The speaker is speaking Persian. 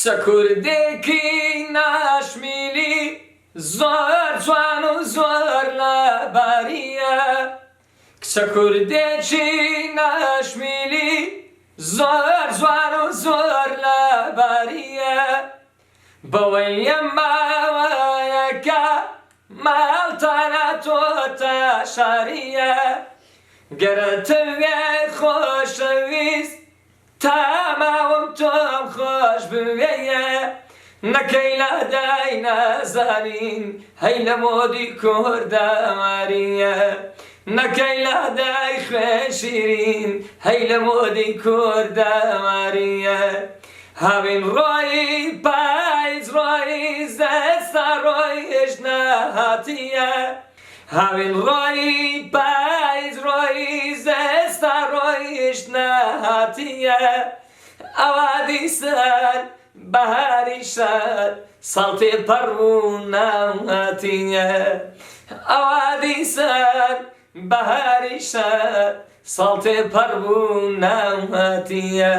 کچە کوردێکی ناشمیلی زۆر جوان و زۆر لەباریە کچە کوردێکی ناشمیلی زۆر جوان و زۆر لەباریە بەوەی ئەم ماوەیەکە ماڵتانە تۆتە شاریە گەرەتەوێ خۆشەویست تاماوم تۆم خۆش بوێیە نەکەی لادای نازانین هەی لە مۆدی کوردەماریە نەکەی لادای خوێن شیرین هەی لە مۆدی کوردەماریە هاوین ڕۆی پاییز ڕۆی زەستا ڕۆی هێشنا هاتیە هاوین ڕۆی پاییز ڕۆی زەستا ڕۆی هێشنا هاتیە ئەوا دیسان بەهاری شار ساڵ تێپەڕبوو ناو هاتیە ئەوا دیسان بەهاری شار ساڵ تێپەڕبوو ناو هاتیە